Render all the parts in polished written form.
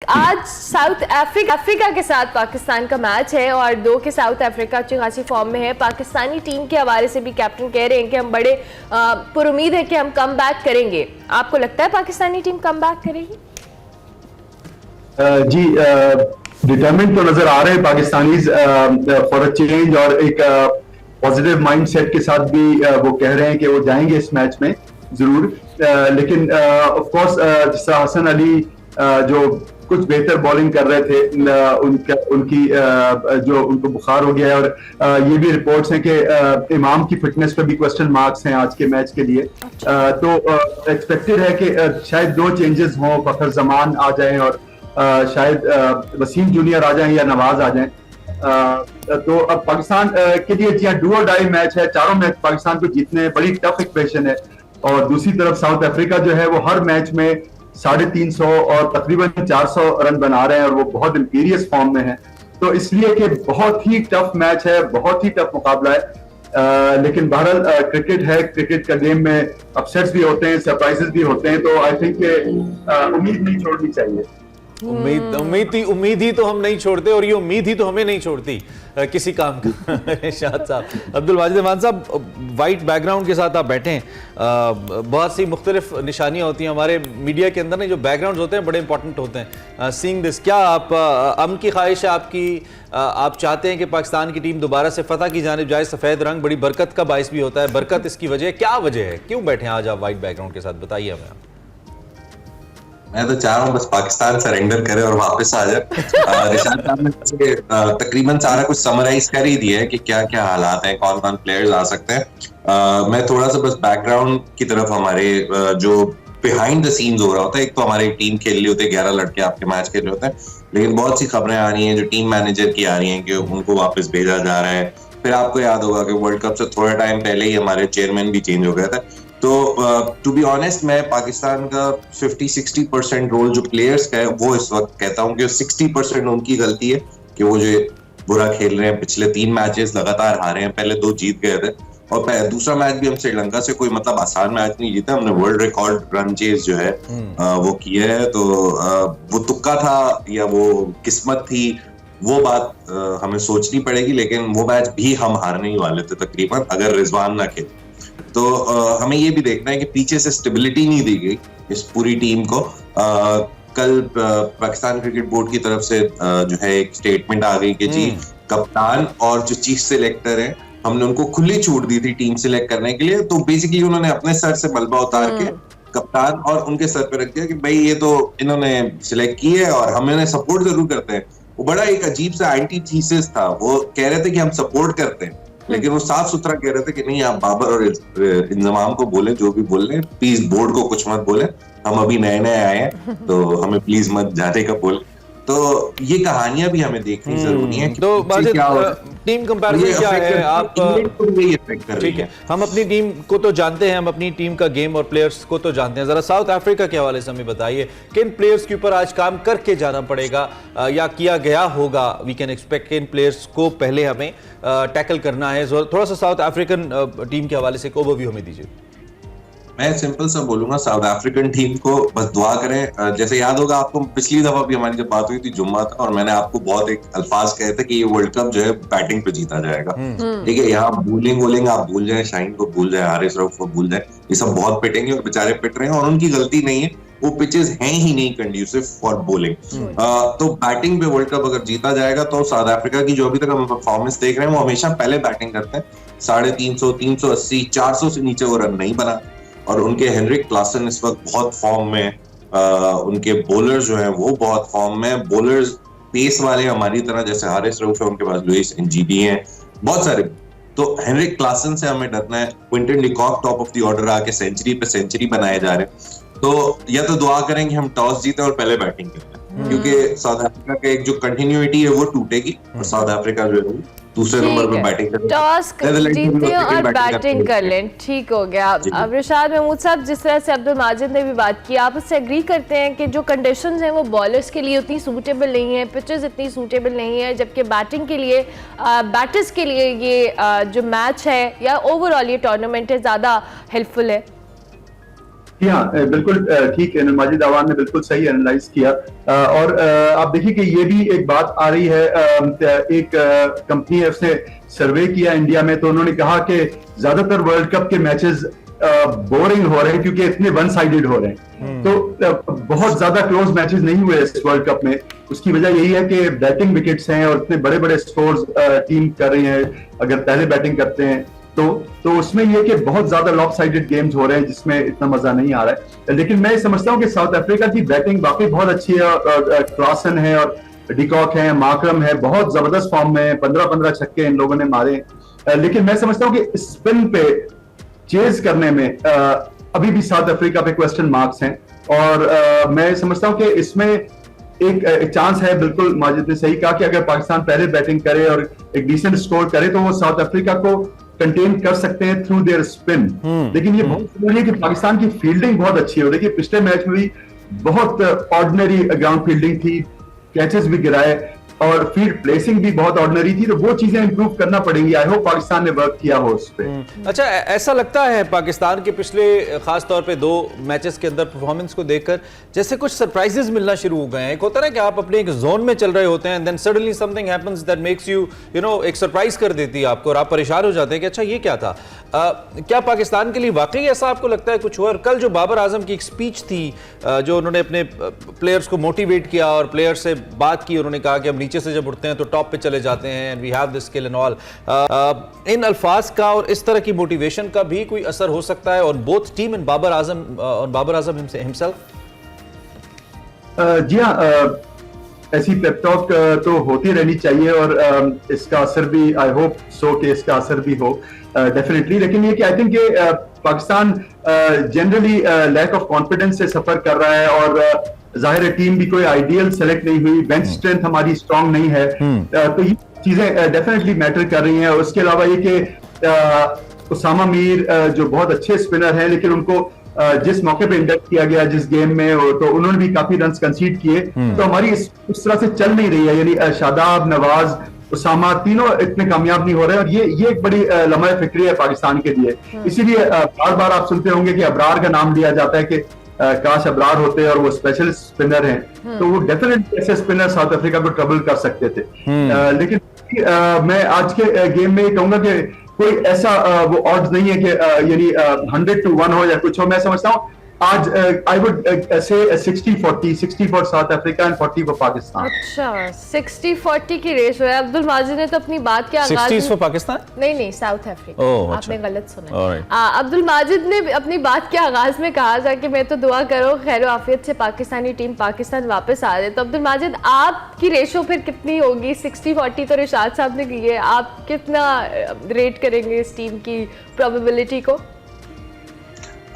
आज south Africa के साथ पाकिस्तान का मैच है और 2 के साउथ अफ्रीका अच्छी खासी फॉर्म में है। पाकिस्तानी टीम के हवाले से भी कैप्टन कह रहे हैं कि हम बड़े पुरुमीद है कि हम कम बैक करेंगे। आपको लगता है पाकिस्तानी टीम कम बैक करेगी? जी, डिटरमिनेड तो नजर आ रहे हैं पाकिस्तानी फॉर अ चेंज और एक पॉजिटिव माइंडसेट के साथ भी वो कह रहे हैं कि वो जाएंगे इस मैच में जरूर। लेकिन ऑफ कोर्स जिस तरह हसन अली जो कुछ बेहतर बॉलिंग कर रहे थे, उनकी जो उनको बुखार हो गया है और ये भी रिपोर्ट्स हैं कि इमाम की फिटनेस पे भी क्वेश्चन मार्क्स हैं आज के मैच के लिए। तो एक्सपेक्टेड है कि शायद 2 चेंजेस हों, फखर जमान आ जाएं और शायद वसीम जूनियर आ जाएं या नवाज आ जाएं। तो अब पाकिस्तान के लिए जी डू और डाई मैच है, चारों मैच पाकिस्तान को जीतने हैं, बड़ी टफ इक्वेशन है। और दूसरी तरफ साउथ अफ्रीका जो है वो हर मैच में 350 और तकरीबन 400 रन बना रहे हैं और वो बहुत इंपीरियस फॉर्म में है। तो इसलिए कि बहुत ही टफ मैच है, बहुत ही टफ मुकाबला है। लेकिन बहरहाल क्रिकेट है, क्रिकेट का गेम में अपसेट्स भी होते हैं, सरप्राइजेस भी होते हैं। तो आई थिंक उम्मीद नहीं छोड़नी चाहिए। उम्मीद ही तो हम नहीं छोड़ते और ये उम्मीद ही तो हमें नहीं छोड़ती किसी काम का। शाद साहब, अब्दुल वाजिद मान साहब, वाइट बैकग्राउंड के साथ आप बैठे हैं, बहुत सी मुख्तलिफ निशानियां होती हैं हमारे मीडिया के अंदर ना, जो बैकग्राउंड होते हैं बड़े इंपॉर्टेंट होते हैं। सीइंग दिस, क्या आप अमन की ख्वाहिश है आपकी, आप चाहते हैं कि पाकिस्तान की टीम दोबारा से फतह की जानिब जाए? सफ़ेद रंग बड़ी बरकत का बाइस भी होता है, बरकत इसकी वजह क्या वजह है, क्यों बैठे हैं आज आप वाइट बैकग्राउंड के साथ, बताइए हमें। मैं तो चाह रहा हूँ बस पाकिस्तान सरेंडर करे और वापस आ जाए। रिशाद साहब ने तकरीबन सारा कुछ समराइज कर ही दिया है कि क्या क्या हालात हैं, कौन कौन प्लेयर्स आ सकते हैं। मैं थोड़ा सा बस बैकग्राउंड की तरफ, हमारे जो बिहाइंड द सीन्स हो रहा होता है, एक तो हमारी टीम खेल रही होती है, 11 लड़के आपके मैच खेल रहे होते हैं, लेकिन बहुत सी खबरें आ रही हैं जो टीम मैनेजर की आ रही हैं कि उनको वापस भेजा जा रहा है। फिर आपको याद होगा कि वर्ल्ड कप से थोड़ा टाइम पहले ही हमारे चेयरमैन भी चेंज हो गया था। तो टू बी ऑनेस्ट, मैं पाकिस्तान का 50-60% रोल जो प्लेयर्स का है वो इस वक्त कहता हूँ कि 60% उनकी गलती है कि वो जो बुरा खेल रहे हैं। पिछले 3 मैचेस लगातार हारे हैं, पहले 2 जीत गए थे और दूसरा मैच भी हम श्रीलंका से कोई मतलब आसान मैच नहीं जीता, हमने वर्ल्ड रिकॉर्ड रन चेज जो है वो किया है। तो वो तुक्का था या वो किस्मत थी, वो बात हमें सोचनी पड़ेगी, लेकिन वो मैच भी हम हारने ही वाले थे तकरीबन, अगर रिजवान ना खेले। तो हमें ये भी देखना है कि पीछे से स्टेबिलिटी नहीं दी गई इस पूरी टीम को। कल पाकिस्तान क्रिकेट बोर्ड की तरफ से जो है एक स्टेटमेंट आ गई कि जी कप्तान और जो चीफ सिलेक्टर है, हमने उनको खुली छूट दी थी टीम सिलेक्ट करने के लिए। तो बेसिकली उन्होंने अपने सर से मलबा उतार के कप्तान और उनके सर पे रख दिया कि भाई ये तो इन्होंने सिलेक्ट की है और हम इन्हें सपोर्ट जरूर करते हैं। वो बड़ा एक अजीब सा एंटी थीसिस था। वो कह रहे थे कि हम सपोर्ट करते हैं, लेकिन वो साफ सुथरा कह रहे थे कि नहीं, आप बाबर और इंजमाम को बोले जो भी बोल रहे हैं, प्लीज बोर्ड को कुछ मत बोले, हम अभी नए नए आए हैं तो हमें प्लीज मत जाने का बोले। तो ये कहानियां भी हमें देखनी जरूरी है। तो टीम कंपैरिजन क्या है आप? ठीक है, हम अपनी टीम को तो जानते हैं, हम अपनी टीम का गेम और प्लेयर्स को तो जानते हैं। जरा साउथ अफ्रीका के हवाले से हमें बताइए, किन प्लेयर्स के ऊपर आज काम करके जाना पड़ेगा या किया गया होगा? वी कैन एक्सपेक्ट किन प्लेयर्स को पहले हमें टैकल करना है? थोड़ा सा साउथ अफ्रीकन टीम के हवाले से एक ओवरव्यू हमें दीजिए। मैं सिंपल सा बोलूंगा, साउथ अफ्रीकन टीम को बस दुआ करें। जैसे याद होगा आपको, पिछली दफा भी हमारी जब बात हुई थी जुम्मा था और मैंने आपको बहुत एक अल्फाज कहे थे कि ये वर्ल्ड कप जो है बैटिंग पे जीता जाएगा। ठीक है, यहाँ बॉलिंग आप भूल जाए, शाहीन को भूल जाए, हारिस रऊफ को भूल जाए, ये सब बहुत पिटेंगे और बेचारे पिट रहे हैं और उनकी गलती नहीं है, वो पिचेस हैं ही नहीं कंड्यूसिव फॉर बॉलिंग। तो बैटिंग पे वर्ल्ड कप अगर जीता जाएगा तो साउथ अफ्रीका की जो अभी तक हम परफॉर्मेंस देख रहे हैं वो हमेशा पहले बैटिंग करते हैं। 350, 380, 400 से नीचे वो रन नहीं बना और उनके हेनरिक क्लासन इस वक्त बहुत फॉर्म में, उनके बॉलर्स जो हैं वो बहुत फॉर्म में। बॉलर्स पेस वाले हमारी तरह, जैसे हारिस रऊफ है, उनके पास लुइस एनजीबी हैं, बहुत सारे। तो हेनरिक क्लासन से हमें डरना है। Quinton de Kock top of the order आके सेंचुरी पे सेंचुरी बनाए जा रहे हैं। तो या तो दुआ करें कि हम टॉस जीते और पहले बैटिंग करें, क्योंकि साउथ अफ्रीका का एक जो कंटिन्यूटी है वो टूटेगी और साउथ अफ्रीका जो है दूसरे नंबर पे बैटिंग करें, टॉस जीते और बैटिंग कर लें। ठीक हो गया। अब रिशाद महमूद साहब, जिस तरह से अब्दुल माजिद ने भी बात की, आप उससे एग्री करते हैं कि जो कंडीशंस हैं वो बॉलर्स के लिए उतनी सूटेबल नहीं है, पिचेस इतनी सूटेबल नहीं है, जबकि बैटिंग के लिए, बैटर्स के लिए ये जो मैच है या ओवरऑल ये टूर्नामेंट है ज़्यादा हेल्पफुल है? जी हाँ, बिल्कुल ठीक है, माजिद आवान ने बिल्कुल सही एनालाइज किया। और आप देखिए कि ये भी एक बात आ रही है, एक कंपनी है उसने सर्वे किया इंडिया में, तो उन्होंने कहा कि ज्यादातर वर्ल्ड कप के मैचेस बोरिंग हो रहे हैं क्योंकि इतने वन साइडेड हो रहे हैं। तो बहुत ज्यादा क्लोज मैचेस नहीं हुए इस वर्ल्ड कप में। उसकी वजह यही है कि बैटिंग विकेट्स हैं और इतने बड़े बड़े स्कोर्स टीम कर रही है अगर पहले बैटिंग करते हैं तो उसमें यह कि बहुत ज्यादा लॉप साइडेड गेम्स हो रहे हैं जिसमें इतना मजा नहीं आ रहा है। लेकिन मैं समझता हूँ कि साउथ अफ्रीका की बैटिंग वाकई बहुत अच्छी है। क्लासन है और डिकॉक है, मार्करम है, बहुत जबरदस्त फॉर्म में 15-15 छक्के इन लोगों ने मारे। लेकिन मैं समझता हूँ कि स्पिन पे चेज करने में अभी भी साउथ अफ्रीका पे क्वेश्चन मार्क्स हैं। और मैं समझता हूँ कि इसमें एक चांस है, बिल्कुल माजिद ने सही कहा, कि अगर पाकिस्तान पहले बैटिंग करे और एक डिसेंट स्कोर करे तो वो साउथ अफ्रीका को कंटेन कर सकते हैं थ्रू देयर स्पिन। लेकिन ये बहुत जरूरी है कि पाकिस्तान की फील्डिंग बहुत अच्छी हो। देखिए पिछले मैच में भी बहुत ऑर्डिनरी ग्राउंड फील्डिंग थी, कैचेस भी गिराए और फील्ड प्लेसिंग भी बहुत ऑर्डिनरी थी, तो वो चीजें इंप्रूव करना पड़ेंगी। आई होप पाकिस्तान ने वर्क किया हो उस पे। अच्छा, ऐसा लगता है पाकिस्तान के पिछले खास तौर पे 2 मैचेस के अंदर परफॉर्मेंस को देखकर जैसे कुछ सरप्राइजेस मिलना शुरू हो गए हैं। एक होता है ना कि आप अपने एक जोन में चल रहे होते हैं, then suddenly something happens that makes you know एक सरप्राइज कर देती है आपको और आप परेशान हो जाते हैं कि अच्छा ये क्या था। क्या पाकिस्तान के लिए वाकई ऐसा आपको लगता है कुछ हुआ? और कल जो बाबर आजम की एक स्पीच थी जो उन्होंने अपने प्लेयर्स को मोटिवेट किया और प्लेयर्स से बात की, उन्होंने कहा कि हम नीचे से जब उठते हैं तो टॉप पे चले जाते हैं and we have this skill and all, इन अल्फाज का और इस तरह की मोटिवेशन का भी कोई असर हो सकता है on both team and Babar Azam himself? जी हाँ, ऐसी पेप टॉक तो होती रहनी चाहिए और इसका असर भी, आई होप सो कि इसका असर भी हो डेफिनेटली। लेकिन ये कि आई थिंक ये Pakistan generally lack of confidence से सफर कर रहा है और जाहिर है टीम भी कोई आइडियल सेलेक्ट नहीं हुई, बेंच स्ट्रेंथ हमारी स्ट्रांग नहीं है। तो ये चीजें डेफिनेटली मैटर कर रही हैं। और उसके अलावा ये कि उसामा मीर जो बहुत अच्छे स्पिनर हैं, लेकिन उनको जिस मौके पे इंडक्ट किया गया जिस गेम में, तो उन्होंने भी काफी रन कंसीड किए, तो हमारी इस तरह से चल नहीं रही है। यानी शादाब, नवाज, उसामा तीनों इतने कामयाब नहीं हो रहे और ये एक बड़ी लम्हा फिक्री है पाकिस्तान के लिए। इसीलिए बार बार आप सुनते होंगे कि अबरार का नाम लिया जाता है कि काश अबरार होते और वो स्पेशल स्पिनर हैं, तो वो डेफिनेटली ऐसे स्पिनर साउथ अफ्रीका को ट्रबल कर सकते थे। लेकिन मैं आज के गेम में कहूंगा कि कोई ऐसा वो ऑड्स नहीं है कि यानी 100-1 हो या कुछ हो। मैं समझता हूँ आज I would say 60-40 for south Africa and 40 for Pakistan. अच्छा, 60-40 की रेस है। अब्दुल माजिद ने तो अपनी बात के आगाज 60 फॉर पाकिस्तान? नहीं साउथ अफ्रीका। आपने गलत सुना। अब्दुल माजिद ने अपनी बात के आगाज में कहा था कि मैं तो दुआ करो खैर आफियत से पाकिस्तानी टीम पाकिस्तान वापस आ जाए। तो अब्दुल माजिद आपकी रेशो फिर कितनी होगी? 60-40 तो रिशाद साहब ने की है, आप कितना रेट करेंगे इस टीम की प्रोबेबिलिटी को?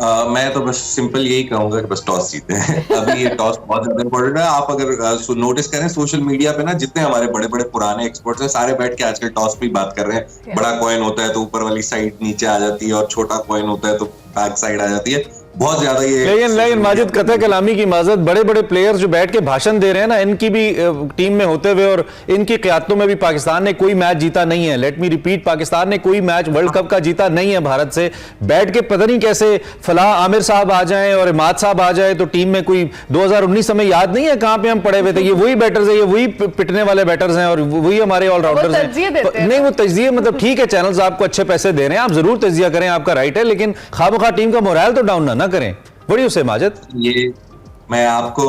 मैं तो बस सिंपल यही कहूंगा कि बस टॉस जीते हैं। अभी ये टॉस बहुत ज्यादा इंपॉर्टेंट है। आप अगर नोटिस करें सोशल मीडिया पे ना, जितने हमारे बड़े बड़े पुराने एक्सपर्ट्स हैं सारे बैठ के आजकल टॉस पे बात कर रहे हैं। बड़ा कॉइन होता है तो ऊपर वाली साइड नीचे आ जाती है और छोटा कॉइन होता है तो बैक साइड आ जाती है। बहुत ज्यादा ये लेकिन माजिद कतई कलामी की इजाजत, बड़े बड़े प्लेयर्स जो बैठ के भाषण दे रहे हैं ना, इनकी भी टीम में होते हुए और इनकी क़यादतों में भी पाकिस्तान ने कोई मैच जीता नहीं है। लेट मी रिपीट, पाकिस्तान ने कोई मैच वर्ल्ड कप का जीता नहीं है भारत से। बैठ के पता नहीं कैसे फलाह आमिर साहब आ जाएं और इमाद साहब आ जाए तो टीम में कोई 2019 हमें याद नहीं है कहां पे हम पड़े हुए थे। ये वही बैटर्स है, ये वही पिटने वाले बैटर्स हैं और वही हमारे ऑलराउंडर्स हैं। नहीं, वो तजिया मतलब ठीक है, चैनल्स आपको अच्छे पैसे दे रहे हैं, आप जरूर तजिया करें, आपका राइट है, लेकिन खामखा टीम का मोरल तो डाउन ना करें। बड़ी उसे माजिद, ये मैं आपको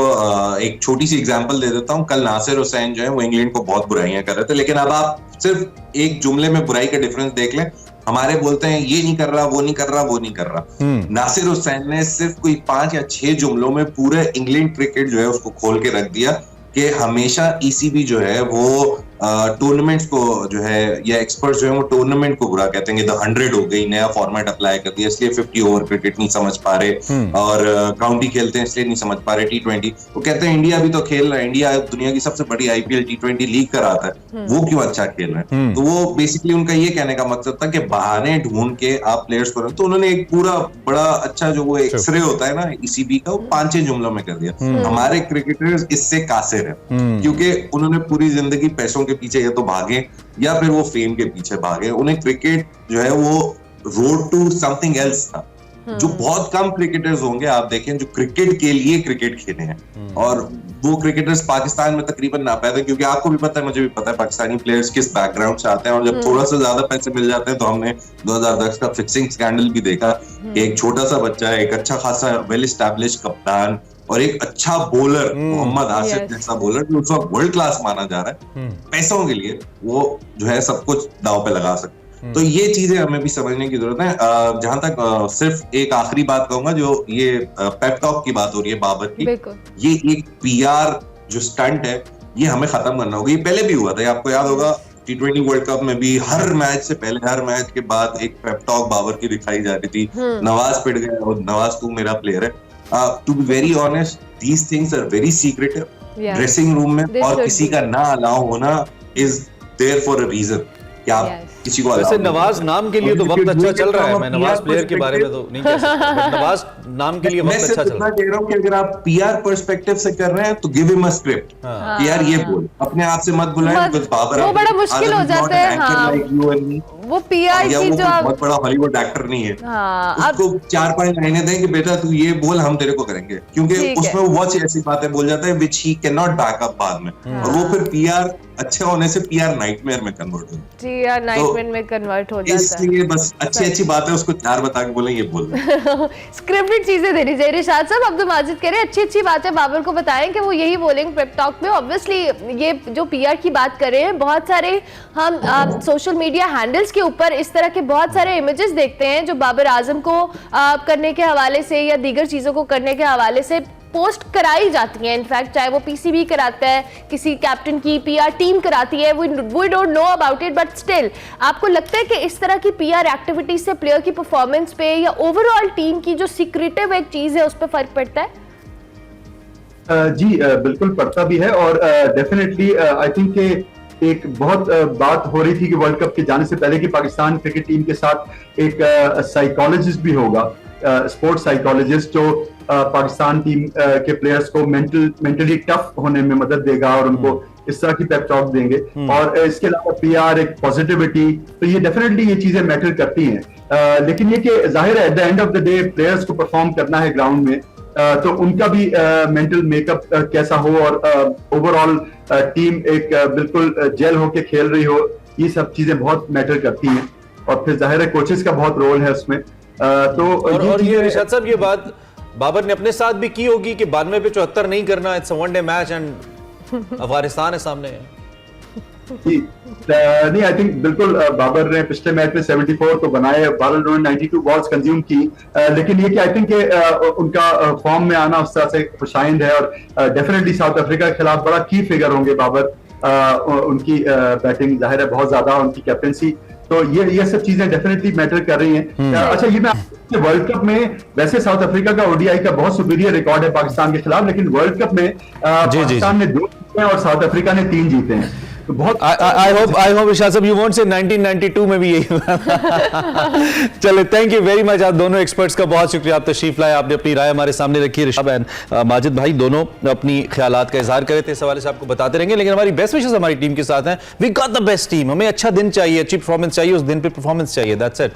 एक छोटी सी एग्जांपल दे देता हूं। कल नासिर हुसैन जो है वो इंग्लैंड को बहुत बुराइयां कर रहे थे, लेकिन अब आप सिर्फ एक जुमले में बुराई का डिफरेंस देख लें। हमारे बोलते हैं ये नहीं कर रहा, वो नहीं कर रहा, वो नहीं कर रहा। नासिर हुसैन ने सिर्फ कोई 5 या 6 जुमलों में पूरे इंग्लैंड क्रिकेट जो है उसको खोल के रख दिया कि हमेशा ईसीबी जो है वो टूर्नामेंट्स को जो है या एक्सपर्ट्स जो है वो टूर्नामेंट को बुरा कहते हैं। 100 हो गई, नया फॉर्मेट अप्लाई कर दिया, इसलिए 50 ओवर क्रिकेट नहीं समझ पा रहे और काउंटी खेलते हैं इसलिए नहीं समझ पा रहे। T20 वो कहते हैं इंडिया भी तो खेल रहा है, इंडिया दुनिया की सबसे बड़ी IPL T20 लीग कराता है, वो क्यों अच्छा खेल रहे हैं। तो वो बेसिकली उनका ये कहने का मकसद था कि बहाने ढूंढ के आप प्लेयर्स को, तो उन्होंने एक पूरा बड़ा अच्छा जो वो एक्सरे होता है ना ECB का, वो 5-6 जुमलों में कर दिया। हमारे क्रिकेटर्स इससे कासिर है क्योंकि उन्होंने पूरी जिंदगी पैसों के पीछे या तो भागे या फिर वो फेम के पीछे भागे। उन्हें क्रिकेट जो है वो रोड टू समथिंग एल्स था। जो बहुत कम क्रिकेटर्स होंगे आप देखें जो क्रिकेट के लिए क्रिकेट खेले हैं, और वो क्रिकेटर्स पाकिस्तान में तकरीबन ना पैदा, क्योंकि आपको भी पता है मुझे भी पता है पाकिस्तानी प्लेयर्स किस बैकग्राउंड से आते हैं, और जब थोड़ा सा ज्यादा पैसे मिल जाते हैं तो हमने 2010 का फिक्सिंग स्कैंडल भी देखा कि एक छोटा सा बच्चा है, एक अच्छा खासा वेल एस्टैब्लिश कप्तान और एक अच्छा बॉलर मोहम्मद आसिफ जैसा बॉलर जो उस वक्त वर्ल्ड क्लास माना जा रहा है, पैसों के लिए वो जो है सब कुछ दांव पे लगा सकते। तो ये चीजें हमें भी समझने की जरूरत है। जहां तक सिर्फ एक आखिरी बात कहूंगा, जो ये पेप टॉक की बात हो रही है बाबर की, ये एक पीआर जो स्टंट है ये हमें खत्म करना होगा। ये पहले भी हुआ था, आपको याद होगा T20 वर्ल्ड कप में भी हर मैच से पहले, हर मैच के बाद एक पेप टॉक बाबर की दिखाई जा रही थी। नवाज पिट गया और नवाज तू मेरा प्लेयर है। To be very honest, these things are very secretive dressing room में, और किसी का ना अलाउ होना is there for a reason कि आप किसी को। वैसे नवाज नाम के लिए तो वक्त अच्छा चल रहा है, मैं नवाज प्लेयर के बारे में तो नहीं कह सकता, बट नवाज नाम के लिए वक्त अच्छा चल रहा है। मैं कह रहा हूं कि अगर आप पीआर पर्सपेक्टिव से कर रहे हैं तो गिव हिम अ स्क्रिप्ट कि यार ये बोल, अपने आप से मत बुलाएं, बिकॉज़ बाबर वो बड़ा मुश्किल हो जाता है। हाँ, वो पीआर की जो बहुत बड़ा हॉलीवुड एक्टर नहीं है, उसको 4-5 लाइनें दें कि बेटा तू ये बोल, हम तेरे को करेंगे, क्योंकि उसमें वो बहुत सी ऐसी बातें बोल जाता है which he can not back up बाद में, और वो फिर पीआर अच्छे होने से पीआर नाइटमेयर में कन्वर्ट हो जाता है। यार नाइटमेयर में कन्वर्ट हो जाता है। इसलिए बस अच्छी बातें उसको 4 बता के बोले ये बोल स्क्रिप्टेड चीजें देनी चाहिए। रिशाद साहब, अब्दुल माजिद कह रहे हैं अच्छी बातें बाबर को बताएं कि वो यही बोलेंगे पेप टॉक में। ऑब्वियसली ये जो पीआर की बात कर रहे हैं, बहुत सारे हम सोशल मीडिया हैंडल्स के ऊपर इस तरह के बहुत सारे इमेजेस देखते हैं जो बाबर आजम को करने के हवाले से या दीगर चीजों को करने के हवाले से पोस्ट कराई जाती है। इनफैक्ट चाहे वो पीसीबी कराता है, किसी कैप्टन की पीआर टीम कराती है, we don't know about it, but still आपको लगता है कि इस तरह की पीआर एक्टिविटीज से प्लेयर की परफॉर्मेंस पे या ओवरऑल टीम की जो सीक्रेटिव एक चीज है उस पर फर्क पड़ता है? जी बिल्कुल पड़ता भी है, और डेफिनेटली आई थिंक एक बहुत बात हो रही थी कि वर्ल्ड कप के जाने से पहले कि पाकिस्तान क्रिकेट टीम के साथ एक साइकोलॉजिस्ट भी होगा, स्पोर्ट्स साइकोलॉजिस्ट, जो पाकिस्तान टीम के प्लेयर्स को मेंटली टफ होने में मदद देगा और उनको इस तरह की पेप टॉक देंगे। और इसके अलावा पीआर, एक पॉजिटिविटी, तो ये डेफिनेटली ये चीजें मैटर करती हैं। लेकिन ये कि जाहिर है at the end of the day players को परफॉर्म करना है ग्राउंड में, तो उनका भी मेंटल मेकअप कैसा हो और ओवरऑल टीम एक बिल्कुल जेल होके खेल रही हो, ये सब चीजें बहुत मैटर करती हैं। और फिर जाहिर है कोचेस का बहुत रोल है उसमें। तो और ये रिशाद साहब, ये बात बाबर ने अपने साथ भी की होगी कि 92 पे 74 नहीं करना, it's a one day match and Afghanistan है सामने। जी नहीं, आई थिंक बिल्कुल बाबर ने पिछले मैच में 74 तो बनाए, 92 बॉल्स कंज्यूम की, लेकिन ये कि आई थिंक उनका फॉर्म में आना उस तरह से खुशाइंद है, और डेफिनेटली साउथ अफ्रीका के खिलाफ बड़ा की फिगर होंगे बाबर। उनकी बैटिंग जाहिर है बहुत ज्यादा, उनकी कैप्टनसी, तो ये सब चीजें डेफिनेटली मैटर कर रही हैं। अच्छा, ये मैं वर्ल्ड कप में वैसे साउथ अफ्रीका का ओडीआई का बहुत सुपीरियर रिकॉर्ड है पाकिस्तान के खिलाफ, लेकिन वर्ल्ड कप में पाकिस्तान ने 2 जीते हैं और साउथ अफ्रीका ने 3 जीते हैं। तो बहुत आई होप रिशाद साहब यू वोंट से 1992 में भी यही चले। थैंक यू वेरी मच, आप दोनों एक्सपर्ट्स का बहुत शुक्रिया, आप तशरीफ लाए, आपने अपनी राय हमारे सामने रखी। रिशाद एंड माजिद भाई दोनों अपनी ख्यालात का इजहार करे थे, इस हवाले से आपको बताते रहेंगे। लेकिन हमारी बेस्ट विशेस हमारी टीम के साथ हैं। We got the best team, हमें अच्छा दिन चाहिए, अच्छी परफॉर्मेंस चाहिए, उस दिन पे परफॉर्मेंस चाहिए, दैट्स इट।